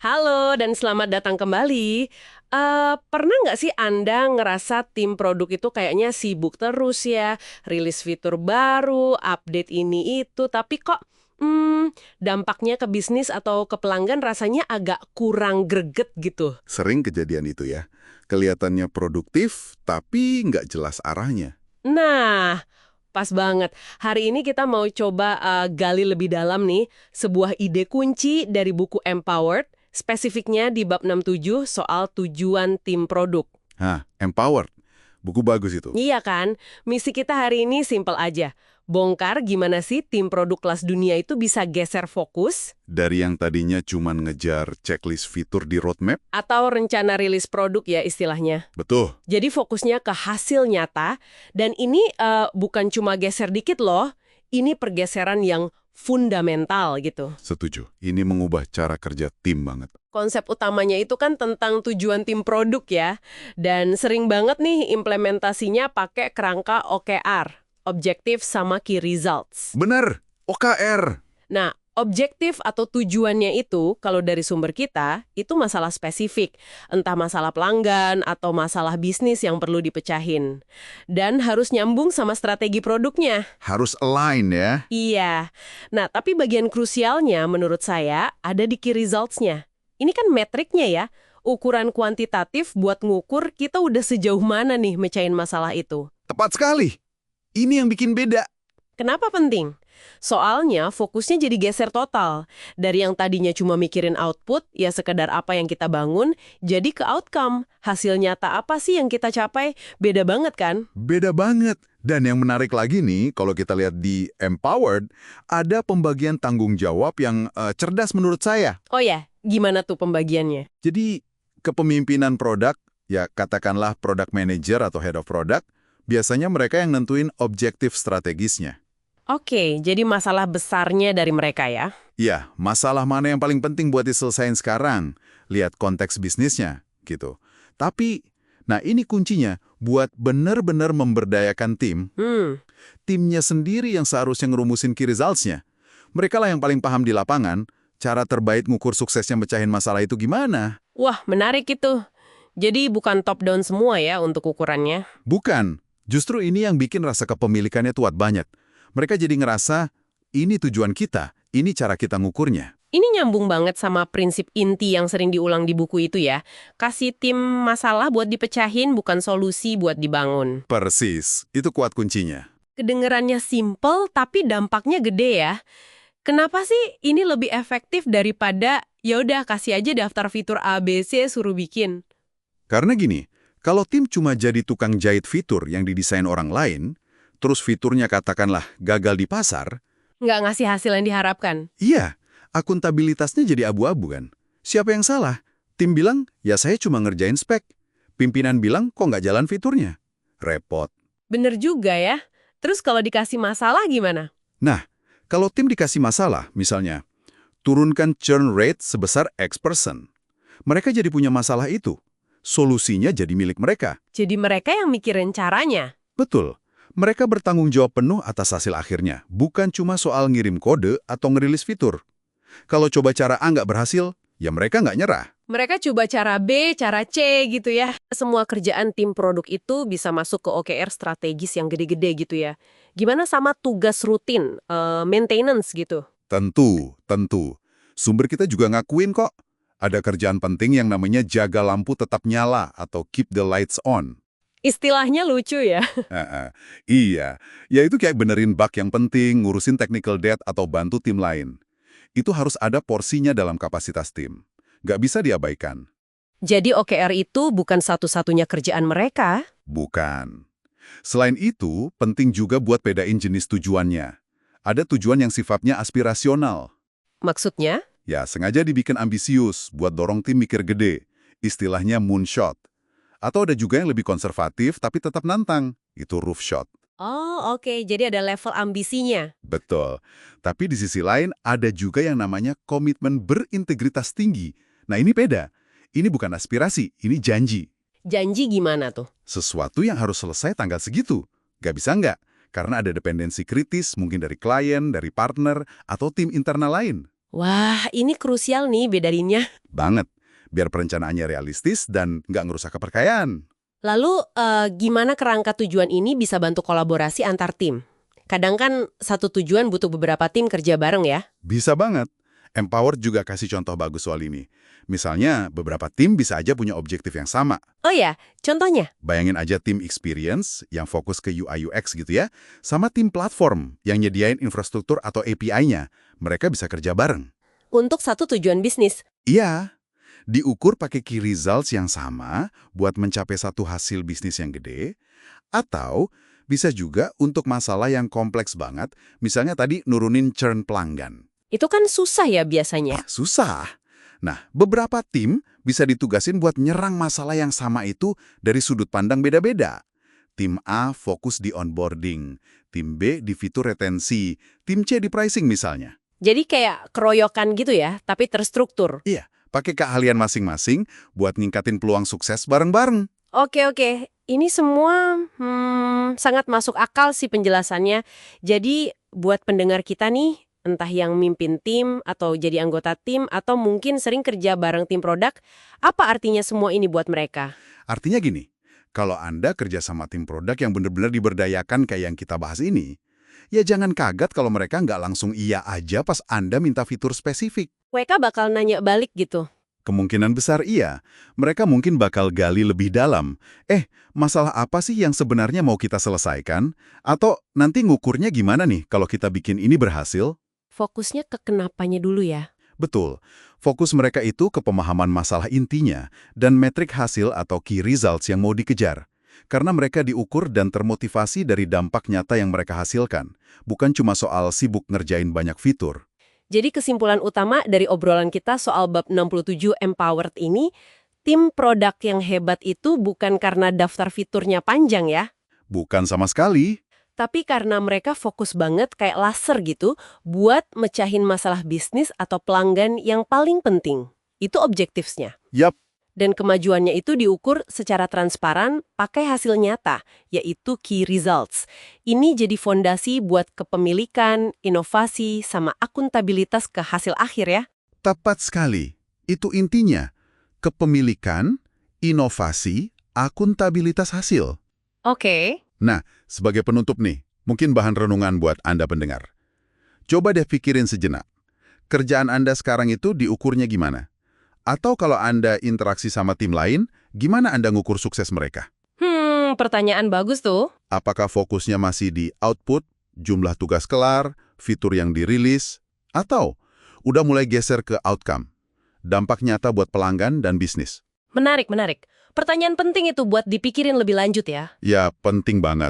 Halo dan selamat datang kembali. Pernah nggak sih Anda ngerasa tim produk itu kayaknya sibuk terus ya, rilis fitur baru, update ini itu, tapi kok dampaknya ke bisnis atau ke pelanggan rasanya agak kurang greget gitu? Sering kejadian itu ya. Kelihatannya produktif, tapi nggak jelas arahnya. Nah, pas banget. Hari ini kita mau coba gali lebih dalam nih sebuah ide kunci dari buku Empowered, spesifiknya di bab 67 soal tujuan tim produk. Hah, empowered. Buku bagus itu. Iya kan? Misi kita hari ini simpel aja. Bongkar gimana sih tim produk kelas dunia itu bisa geser fokus Dari yang tadinya cuman ngejar checklist fitur di roadmap, atau rencana rilis produk ya istilahnya. betul, Jadi fokusnya ke hasil nyata dan ini bukan cuma geser dikit loh. Ini pergeseran yang fundamental gitu. setuju. Ini mengubah cara kerja tim banget. Konsep utamanya itu kan tentang tujuan tim produk ya. Dan sering banget nih implementasinya pakai kerangka OKR, Objective sama Key Results. Bener, OKR. Nah, objektif atau tujuannya itu, kalau dari sumber kita, itu masalah spesifik. Entah masalah pelanggan atau masalah bisnis yang perlu dipecahin. Dan harus nyambung sama strategi produknya. Harus align ya. Iya. Nah, tapi bagian krusialnya menurut saya ada di key results-nya. Ini kan metriknya ya. Ukuran kuantitatif buat ngukur kita udah sejauh mana nih mecahin masalah itu. Tepat sekali. Ini yang bikin beda. Kenapa penting? Soalnya fokusnya jadi geser total. Dari yang tadinya cuma mikirin output, ya sekedar apa yang kita bangun, jadi ke outcome. Hasil nyata apa sih yang kita capai? Beda banget kan? Beda banget. Dan yang menarik lagi nih, kalau kita lihat di Empowered, ada pembagian tanggung jawab yang cerdas menurut saya. Oh ya, gimana tuh pembagiannya? Jadi, kepemimpinan produk, ya katakanlah product manager atau head of product, biasanya mereka yang nentuin objektif strategisnya. Oke, jadi masalah besarnya dari mereka ya. Ya, masalah mana yang paling penting buat diselesain sekarang? Lihat konteks bisnisnya, gitu. Tapi, nah ini kuncinya, buat benar-benar memberdayakan tim, timnya sendiri yang seharusnya ngerumusin key results-nya. Mereka lah yang paling paham di lapangan, cara terbaik ngukur suksesnya mecahin masalah itu gimana. Wah, menarik itu. Jadi bukan top down semua ya untuk ukurannya. Bukan, justru ini yang bikin rasa kepemilikannya kuat banget. Mereka jadi ngerasa, ini tujuan kita, ini cara kita ngukurnya. Ini nyambung banget sama prinsip inti yang sering diulang di buku itu ya. Kasih tim masalah buat dipecahin, bukan solusi buat dibangun. Persis, itu kuat kuncinya. Kedengerannya simple, tapi dampaknya gede ya. Kenapa sih ini lebih efektif daripada, ya udah kasih aja daftar fitur A, B, C, suruh bikin? Karena gini, kalau tim cuma jadi tukang jahit fitur yang didesain orang lain, terus fiturnya katakanlah gagal di pasar, Nggak ngasih hasil yang diharapkan. iya, akuntabilitasnya jadi abu-abu kan. Siapa yang salah? Tim bilang, ya saya cuma ngerjain spek. Pimpinan bilang, kok nggak jalan fiturnya? Repot. Bener juga ya. Terus kalau dikasih masalah gimana? Nah, kalau tim dikasih masalah, misalnya, turunkan churn rate sebesar X%. Mereka jadi punya masalah itu. Solusinya jadi milik mereka. Jadi mereka yang mikirin caranya. Betul. Mereka bertanggung jawab penuh atas hasil akhirnya, bukan cuma soal ngirim kode atau ngerilis fitur. Kalau coba cara A nggak berhasil, ya mereka nggak nyerah. Mereka coba cara B, cara C gitu ya. Semua kerjaan tim produk itu bisa masuk ke OKR strategis yang gede-gede gitu ya. Gimana sama tugas rutin, maintenance gitu? Tentu. Sumber kita juga ngakuin kok. Ada kerjaan penting yang namanya jaga lampu tetap nyala atau keep the lights on. Istilahnya lucu ya. Iya, ya itu kayak benerin bug yang penting, ngurusin technical debt atau bantu tim lain. Itu harus ada porsinya dalam kapasitas tim. Nggak bisa diabaikan. Jadi OKR itu bukan satu-satunya kerjaan mereka. Bukan. Selain itu, penting juga buat bedain jenis tujuannya. Ada tujuan yang sifatnya aspirasional. Maksudnya? Ya, sengaja dibikin ambisius buat dorong tim mikir gede. Istilahnya moonshot. Atau ada juga yang lebih konservatif tapi tetap nantang. Itu roof shot. Oh, oke. Jadi ada level ambisinya. Betul. Tapi di sisi lain ada juga yang namanya komitmen berintegritas tinggi. Nah ini beda. Ini bukan aspirasi, ini janji. Janji gimana tuh? Sesuatu yang harus selesai tanggal segitu. Gak bisa nggak? Karena ada dependensi kritis mungkin dari klien, dari partner, atau tim internal lain. Wah, ini krusial nih bedainnya. Banget. Biar perencanaannya realistis dan nggak ngerusak kepercayaan. Lalu, gimana kerangka tujuan ini bisa bantu kolaborasi antar tim? Kadang kan satu tujuan butuh beberapa tim kerja bareng ya. Bisa banget. Empower juga kasih contoh bagus soal ini. Misalnya, beberapa tim bisa aja punya objektif yang sama. Oh ya, contohnya? Bayangin aja tim experience yang fokus ke UI UX gitu ya, sama tim platform yang nyediain infrastruktur atau API-nya. Mereka bisa kerja bareng. Untuk satu tujuan bisnis. Iya, diukur pakai key results yang sama buat mencapai satu hasil bisnis yang gede, atau bisa juga untuk masalah yang kompleks banget, misalnya tadi nurunin churn pelanggan. Itu kan susah ya biasanya. Susah. Nah, beberapa tim bisa ditugasin buat nyerang masalah yang sama itu dari sudut pandang beda-beda. Tim A fokus di onboarding, tim B di fitur retensi, tim C di pricing misalnya. Jadi kayak keroyokan gitu ya, tapi terstruktur. Iya, pakai keahlian masing-masing buat ningkatin peluang sukses bareng-bareng. Oke. Ini semua sangat masuk akal sih penjelasannya. Jadi buat pendengar kita nih, entah yang mimpin tim atau jadi anggota tim atau mungkin sering kerja bareng tim produk, apa artinya semua ini buat mereka? Artinya gini, kalau Anda kerja sama tim produk yang benar-benar diberdayakan kayak yang kita bahas ini, ya jangan kaget kalau mereka nggak langsung iya aja pas Anda minta fitur spesifik. WK bakal nanya balik gitu. Kemungkinan besar iya. Mereka mungkin bakal gali lebih dalam. Masalah apa sih yang sebenarnya mau kita selesaikan? Atau nanti ngukurnya gimana nih kalau kita bikin ini berhasil? Fokusnya ke kenapanya dulu ya. Betul. Fokus mereka itu ke pemahaman masalah intinya dan metrik hasil atau key results yang mau dikejar. Karena mereka diukur dan termotivasi dari dampak nyata yang mereka hasilkan. Bukan cuma soal sibuk ngerjain banyak fitur. Jadi kesimpulan utama dari obrolan kita soal bab 67 Empowered ini, tim produk yang hebat itu bukan karena daftar fiturnya panjang ya, Bukan sama sekali. tapi karena mereka fokus banget kayak laser gitu buat mecahin masalah bisnis atau pelanggan yang paling penting. Itu objektifnya. Yap, Dan kemajuannya itu diukur secara transparan pakai hasil nyata, yaitu key results. Ini jadi fondasi buat kepemilikan, inovasi, sama akuntabilitas ke hasil akhir ya. tepat sekali. Itu intinya. Kepemilikan, inovasi, akuntabilitas hasil. Oke. Nah, sebagai penutup nih, mungkin bahan renungan buat Anda pendengar. Coba deh pikirin sejenak. Kerjaan Anda sekarang itu diukurnya gimana? Atau kalau Anda interaksi sama tim lain, gimana Anda ngukur sukses mereka? Pertanyaan bagus tuh. Apakah fokusnya masih di output, jumlah tugas kelar, fitur yang dirilis, atau udah mulai geser ke outcome, dampak nyata buat pelanggan dan bisnis? Menarik. Pertanyaan penting itu buat dipikirin lebih lanjut ya. Ya, penting banget.